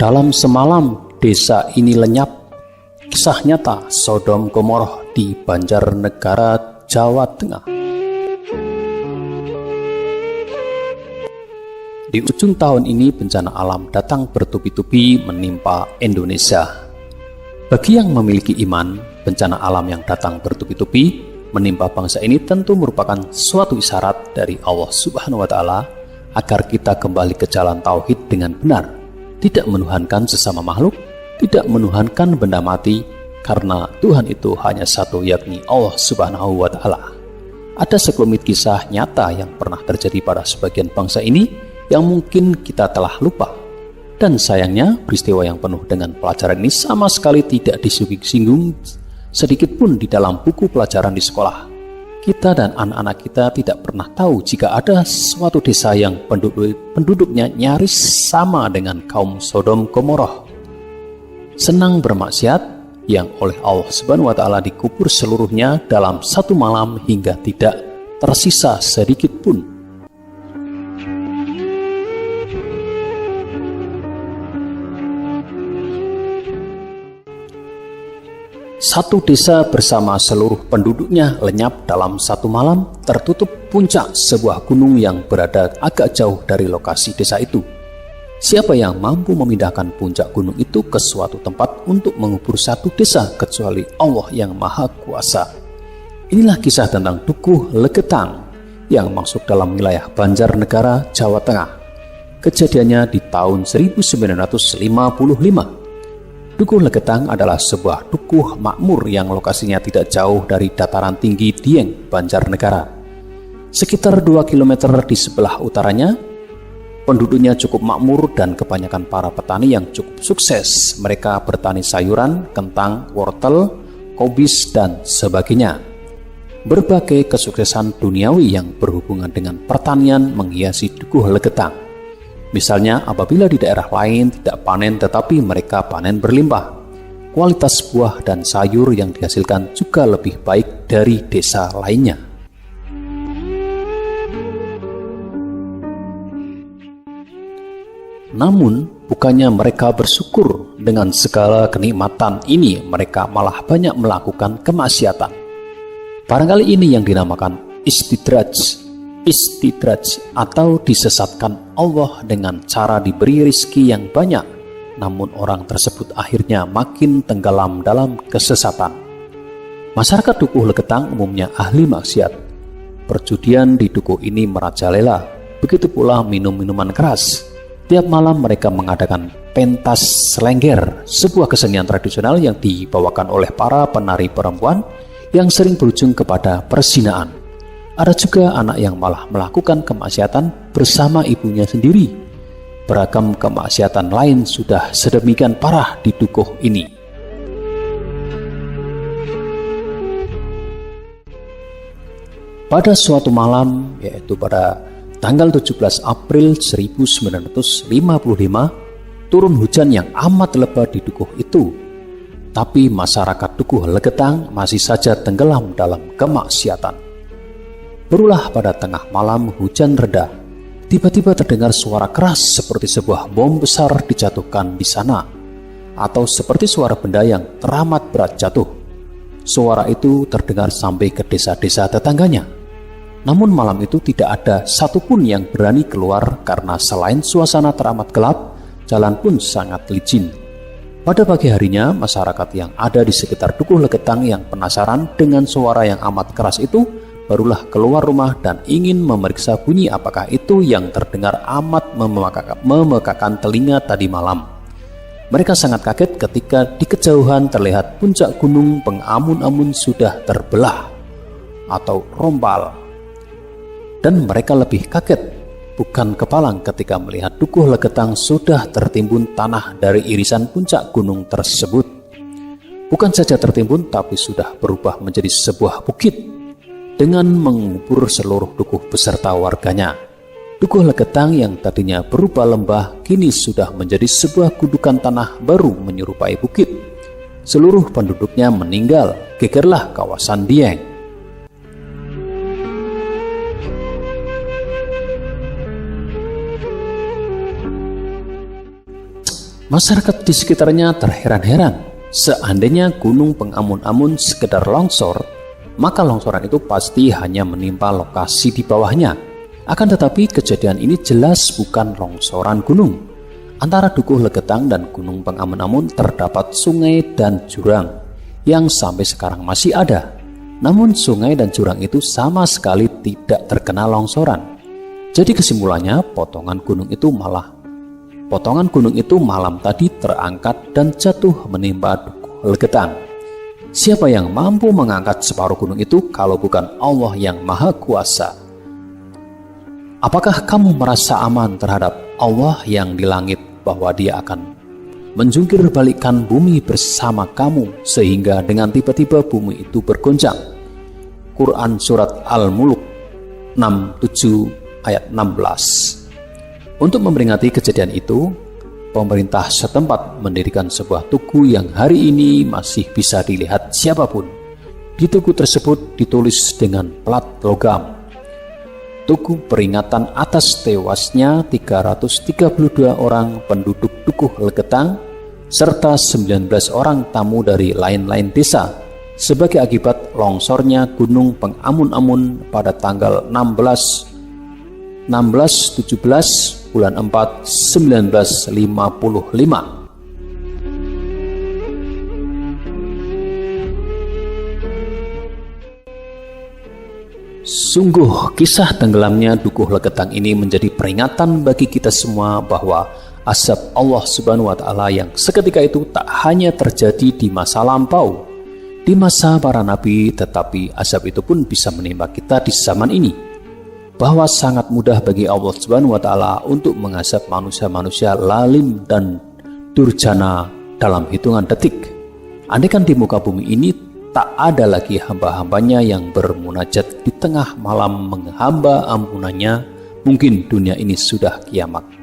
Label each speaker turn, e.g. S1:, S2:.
S1: Dalam semalam desa ini lenyap. Kisah nyata Sodom Gomorrah di Banjarnegara, Jawa Tengah. Di ujung tahun ini bencana alam datang bertubi-tubi menimpa Indonesia. Bagi yang memiliki iman, bencana alam yang datang bertubi-tubi menimpa bangsa ini tentu merupakan suatu isyarat dari Allah Subhanahu wa Ta'ala agar kita kembali ke jalan tauhid dengan benar, tidak menuhankan sesama makhluk, tidak menuhankan benda mati, karena Tuhan itu hanya satu, yakni Allah Subhanahu wa Ta'ala. Ada sekelumit kisah nyata yang pernah terjadi pada sebagian bangsa ini yang mungkin kita telah lupa. Dan sayangnya peristiwa yang penuh dengan pelajaran ini sama sekali tidak disinggung sedikit pun di dalam buku pelajaran di sekolah. Kita dan anak-anak kita tidak pernah tahu jika ada suatu desa yang penduduknya nyaris sama dengan kaum Sodom Gomorrah, senang bermaksiat, yang oleh Allah Subhanahu wa Ta'ala dikubur seluruhnya dalam satu malam hingga tidak tersisa sedikit pun. Satu desa bersama seluruh penduduknya lenyap dalam satu malam, tertutup puncak sebuah gunung yang berada agak jauh dari lokasi desa itu. Siapa yang mampu memindahkan puncak gunung itu ke suatu tempat untuk mengubur satu desa kecuali Allah yang Maha Kuasa? Inilah kisah tentang Dukuh Legetang yang masuk dalam wilayah Banjarnegara, Jawa Tengah. Kejadiannya di tahun 1955. Dukuh Legetang adalah sebuah dukuh makmur yang lokasinya tidak jauh dari dataran tinggi Dieng, Banjarnegara. Sekitar 2 km di sebelah utaranya, penduduknya cukup makmur dan kebanyakan para petani yang cukup sukses. Mereka bertani sayuran, kentang, wortel, kobis, dan sebagainya. Berbagai kesuksesan duniawi yang berhubungan dengan pertanian menghiasi Dukuh Legetang. Misalnya apabila di daerah lain tidak panen tetapi mereka panen berlimpah, kualitas buah dan sayur yang dihasilkan juga lebih baik dari desa lainnya. Namun bukannya mereka bersyukur dengan segala kenikmatan ini, mereka malah banyak melakukan kemaksiatan. Barangkali ini yang dinamakan istidraj atau disesatkan Allah dengan cara diberi rizki yang banyak, namun orang tersebut akhirnya makin tenggelam dalam kesesatan. Masyarakat Dukuh Legetang umumnya ahli maksiat. Perjudian di dukuh ini merajalela, begitu pula minum-minuman keras. Tiap malam mereka mengadakan pentas selengger, sebuah kesenian tradisional yang dibawakan oleh para penari perempuan yang sering berujung kepada perzinaan. Ada juga anak yang malah melakukan kemaksiatan bersama ibunya sendiri. Beragam kemaksiatan lain sudah sedemikian parah di dukuh ini. Pada suatu malam, yaitu pada tanggal 17 April 1955, turun hujan yang amat lebat di dukuh itu. Tapi masyarakat Dukuh Legetang masih saja tenggelam dalam kemaksiatan. Berulah pada tengah malam hujan reda, tiba-tiba terdengar suara keras seperti sebuah bom besar dijatuhkan di sana, atau seperti suara benda yang teramat berat jatuh. Suara itu terdengar sampai ke desa-desa tetangganya. Namun malam itu tidak ada satupun yang berani keluar karena selain suasana teramat gelap, jalan pun sangat licin. Pada pagi harinya, masyarakat yang ada di sekitar Dukuh Legetang yang penasaran dengan suara yang amat keras itu barulah keluar rumah dan ingin memeriksa bunyi apakah itu yang terdengar amat memekakan telinga tadi malam. Mereka sangat kaget ketika di kejauhan terlihat puncak gunung pengamun-amun sudah terbelah atau rompal. Dan mereka lebih kaget, bukan kepalang, ketika melihat Dukuh Legetang sudah tertimbun tanah dari irisan puncak gunung tersebut. Bukan saja tertimbun, tapi sudah berubah menjadi sebuah bukit dengan mengubur seluruh dukuh beserta warganya. Dukuh Legetang yang tadinya berupa lembah kini sudah menjadi sebuah gundukan tanah baru menyerupai bukit. Seluruh penduduknya meninggal, gegerlah kawasan Dieng. Masyarakat di sekitarnya terheran-heran. Seandainya gunung Pengamun-Amun sekedar longsor, maka longsoran itu pasti hanya menimpa lokasi di bawahnya. Akan tetapi kejadian ini jelas bukan longsoran gunung. Antara Dukuh Legetang dan gunung Pengamun-Amun terdapat sungai dan jurang yang sampai sekarang masih ada. Namun sungai dan jurang itu sama sekali tidak terkena longsoran. Jadi kesimpulannya potongan gunung itu malam tadi terangkat dan jatuh menimpa Dukuh Legetang. Siapa yang mampu mengangkat separuh gunung itu kalau bukan Allah yang Maha Kuasa? Apakah kamu merasa aman terhadap Allah yang di langit bahwa Dia akan menjungkir balikkan bumi bersama kamu sehingga dengan tiba-tiba bumi itu bergoncang? Quran Surat Al-Mulk 67 ayat 16. Untuk memperingati kejadian itu, pemerintah setempat mendirikan sebuah tugu yang hari ini masih bisa dilihat siapapun. Di tugu tersebut ditulis dengan plat logam, "Tugu peringatan atas tewasnya 332 orang penduduk Dukuh Legetang serta 19 orang tamu dari lain-lain desa sebagai akibat longsornya gunung Pengamun-Amun pada tanggal 16-17 bulan 4 1955. Sungguh kisah tenggelamnya Dukuh Legetang ini menjadi peringatan bagi kita semua bahwa azab Allah Subhanahu wa Ta'ala yang seketika itu tak hanya terjadi di masa lampau, di masa para nabi, tetapi azab itu pun bisa menimpa kita di zaman ini. Bahwa sangat mudah bagi Allah Subhanahu wa Ta'ala untuk mengazab manusia-manusia lalim dan durjana dalam hitungan detik. Andaikan di muka bumi ini tak ada lagi hamba-hambanya yang bermunajat di tengah malam menghamba ampunannya, mungkin dunia ini sudah kiamat.